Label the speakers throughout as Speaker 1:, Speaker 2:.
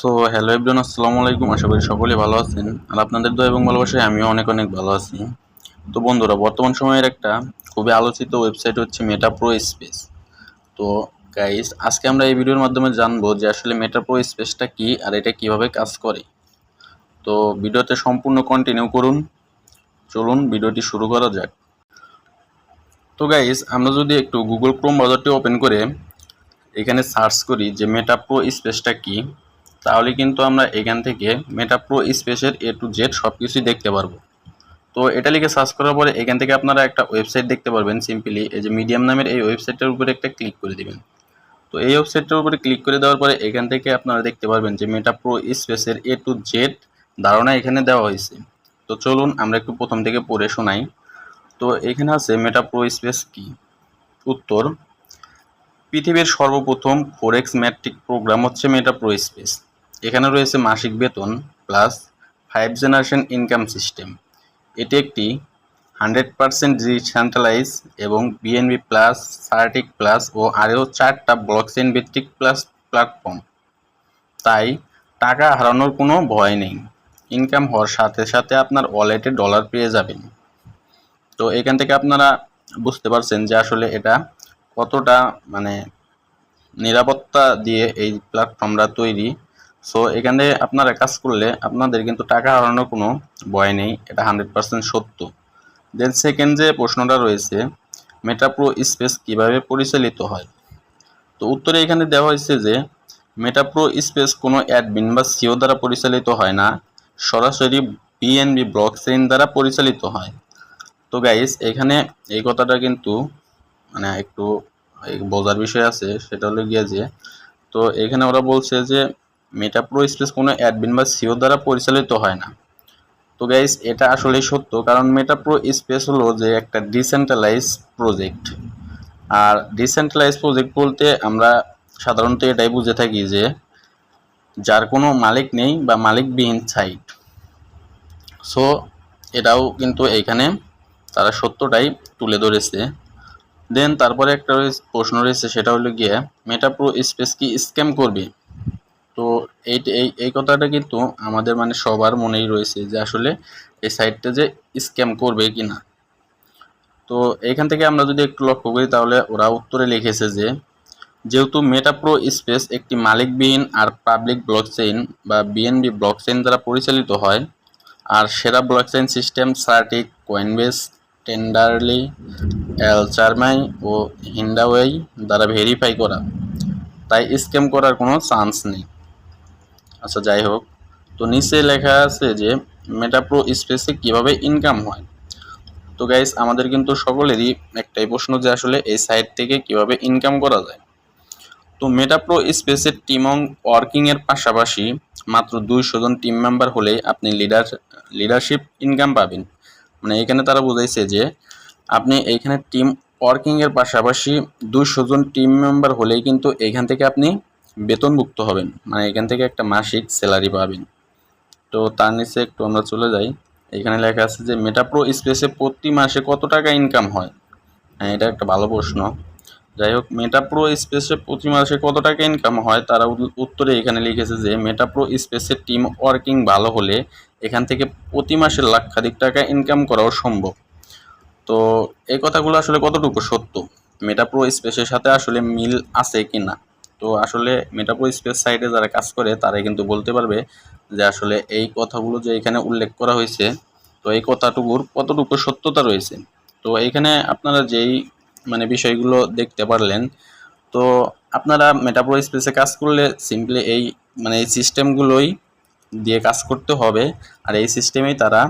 Speaker 1: So hello everyone, আসসালামু আলাইকুম। আশা করি সকলেই ভালো আছেন, আর আপনাদের দোয়া এবং ভালোবাসায় আমিও অনেক অনেক ভালো আছি। তো বন্ধুরা, বর্তমান সময়ের একটা খুবই আলোচিত ওয়েবসাইট হচ্ছে মেটা প্রো স্পেস। তো গাইস, আজকে আমরা এই ভিডিওর মাধ্যমে জানবো যে আসলে মেটা প্রো স্পেসটা কি আর এটা কিভাবে কাজ করে। তো ভিডিওতে সম্পূর্ণ কন্টিনিউ করুন। চলুন ভিডিওটি শুরু করা যাক। তো গাইস, আমরা যদি একটু গুগল ক্রোম ব্রাউজারটি ওপেন করে এখানে সার্চ করি যে মেটা প্রো স্পেসটা কি, তাহলে কিন্তু আমরা এখান থেকে মেটা প্রো স্পেসের এ টু জেড সব কিছুই দেখতে পারবো। তো এটা লিখে সার্চ করার পরে এখান থেকে আপনারা একটা ওয়েবসাইট দেখতে পারবেন। সিম্পলি এই যে মিডিয়াম নামের এই ওয়েবসাইটের উপরে একটা ক্লিক করে দিবেন। তো এই ওয়েবসাইটের উপরে ক্লিক করে দেওয়ার পরে এখান থেকে আপনারা দেখতে পারবেন যে মেটা প্রো স্পেসের এ টু জেড ধারণা এখানে দেওয়া হয়েছে। তো চলুন আমরা একটু প্রথম থেকে পড়ে শোনাই। তো এখানে আছে মেটা প্রো স্পেস কি। উত্তর: পৃথিবীর সর্বপ্রথম ফরেক্স ম্যাট্রিক প্রোগ্রাম হচ্ছে মেটা প্রো স্পেস। এখানে রয়েছে মাসিক বেতন প্লাস 5 জেনারেশন ইনকাম সিস্টেম। এটি একটি 100% ডিসেন্ট্রালাইজ এবং বিএনবি প্লাস, সার্টিক প্লাস ও আরও 4টা ব্লকচেইন ভিত্তিক প্লাস প্ল্যাটফর্ম। তাই টাকা হারানোর কোনো ভয় নেই। ইনকাম হওয়ার সাথে সাথে আপনার ওয়ালেটে ডলার পেয়ে যাবেন। তো এখান থেকে আপনারা বুঝতে পারছেন যে আসলে এটা কতটা নিরাপত্তা দিয়ে এই প্ল্যাটফর্মটা তৈরি। সো এখানে আপনারা কাজ করলে আপনাদের কিন্তু টাকা হারানোর কোনো ভয় নেই, এটা 100% সত্য। দেন সেকেন্ড যে প্রশ্নটা রয়েছে, মেটা প্রো স্পেস কীভাবে পরিচালিত হয়। তো উত্তরে এখানে দেওয়া হয়েছে যে মেটা প্রো স্পেস কোনো অ্যাডমিন বা সিও দ্বারা পরিচালিত হয় না, সরাসরি বিএনবি ব্লকচেইন দ্বারা পরিচালিত হয়। তো গাইস, এখানে এই কথাটা কিন্তু একটু বোঝার বিষয় আছে, সেটা হলো গিয়ে যে তো এখানে ওরা বলছে যে মেটা প্রো স্পেস কোনো অ্যাডমিন বা সিও দ্বারা পরিচালিত হয় না। তো গাইস, এটা আসলেই সত্য, কারণ মেটা প্রো স্পেস হলো যে একটা ডিসেন্ট্রালাইজ প্রজেক্ট। আর ডিসেন্ট্রালাইজ প্রজেক্ট বলতে আমরা সাধারণত এটাই বুঝে থাকি যে যার কোনো মালিক নেই বা মালিকবিহীন সাইট। সো এটাও কিন্তু এইখানে তারা সত্যটাই তুলে ধরেছে। দেন তারপরে একটা প্রশ্ন রয়েছে, সেটা হলো গিয়ে মেটা প্রো স্পেস কি স্ক্যাম করবে। তো এই এই এই কথাটা কিন্তু আমাদের সবার মনেই রয়েছে যে আসলে এই সাইটটা যে স্ক্যাম করবে কি না। তো এখান থেকে আমরা যদি একটু লক্ষ্য করি, তাহলে ওরা উত্তরে লিখেছে যে যেহেতু মেটা প্রো স্পেস একটি মালিকবিহীন আর পাবলিক ব্লকচেইন বা বিএনবি ব্লকচেইন দ্বারা পরিচালিত হয়, আর সেরা ব্লকচেইন সিস্টেম সার্টিক, কয়েনবেস, টেন্ডারলি, এলচারমাই ও হিন্ডাওয়েই দ্বারা ভেরিফাই করা, তাই স্ক্যাম করার কোনো চান্স নেই। আচ্ছা, যাই হোক, তো নিচে লেখা আছে যে মেটা প্রো স্পেসে কীভাবে ইনকাম হয়। তো গাইস, আমাদের কিন্তু সকলেরই একটাই প্রশ্ন যে আসলে এই সাইট থেকে কিভাবে ইনকাম করা যায়। তো মেটা প্রো স্পেসের টিম ওয়ার্কিংয়ের পাশাপাশি মাত্র 200 জন টিম মেম্বার হলেই আপনি লিডারশিপ ইনকাম পাবেন। এখানে তারা বুঝাইছে যে আপনি এইখানে টিম ওয়ার্কিংয়ের পাশাপাশি 200 জন টিম মেম্বার হলেই কিন্তু এইখান থেকে আপনি বেতনভুক্ত হবেন, এখান থেকে একটা মাসিক স্যালারি পাবেন। তো তার নিচে একটু আমরা চলে যাই। এখানে লেখা আছে যে মেটা প্রো স্পেসে প্রতি মাসে কত টাকা ইনকাম হয়। এটা একটা ভালো প্রশ্ন। যাই হোক, মেটা প্রো স্পেসে প্রতি মাসে কত টাকা ইনকাম হয়, তারা উত্তরে এখানে লিখেছে যে মেটা প্রো স্পেসের টিম ওয়ার্কিং ভালো হলে এখান থেকে প্রতি মাসে লাক্ষাধিক টাকা ইনকাম করাও সম্ভব। তো এই কথাগুলো আসলে কতটুকু সত্য, মেটা প্রো স্পেসের সাথে আসলে মিল আছে কি না। তো আসলে মেটা প্রো স্পেস সাইটে যারা কাজ করে তারাই কিন্তু বলতে পারবে যে আসলে এই কথাগুলো যে এখানে উল্লেখ করা হয়েছে, তো এই কথাটুকুর কতটুকু সত্যতা রয়েছে। তো এইখানে আপনারা যেই বিষয়গুলো দেখতে পারলেন, তো আপনারা মেটা প্রো স্পেসে কাজ করলে সিম্পলি এই এই সিস্টেমগুলোই দিয়ে কাজ করতে হবে। আর এই সিস্টেমেই তারা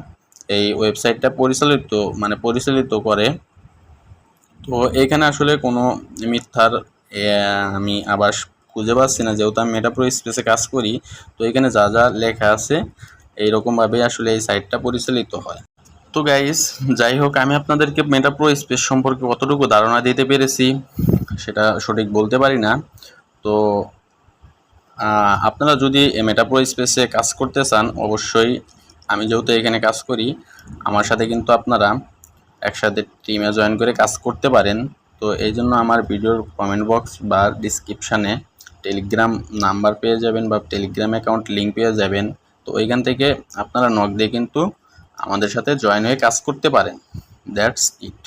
Speaker 1: এই ওয়েবসাইটটা পরিচালিত করে। তো এইখানে আসলে কোনো মিথ্যার আমি আবার খুঁজে পাচ্ছি না, যেহেতু আমি মেটা প্রো স্পেসে কাজ করি। তো এখানে যা যা লেখা আছে এইরকমভাবে আসলে এই সাইটটা পরিচালিত হয়। তো গাইস, যাই হোক, আমি আপনাদেরকে মেটা প্রো স্পেস সম্পর্কে কতটুকু ধারণা দিতে পেরেছি সেটা সঠিক বলতে পারি না। তো আপনারা যদি মেটা প্রো স্পেসে কাজ করতে চান, অবশ্যই আমি যেহেতু এখানে কাজ করি, আমার সাথে কিন্তু আপনারা একসাথে টিমে জয়েন করে কাজ করতে পারেন। তো এই জন্য আমার ভিডিওর কমেন্ট বক্স বা ডিসক্রিপশানে টেলিগ্রাম নাম্বার পেয়ে যাবেন বা টেলিগ্রাম অ্যাকাউন্ট লিঙ্ক পেয়ে যাবেন। তো ওইখান থেকে আপনারা নক দিয়ে কিন্তু আমাদের সাথে জয়েন হয়ে কাজ করতে পারেন। That's it.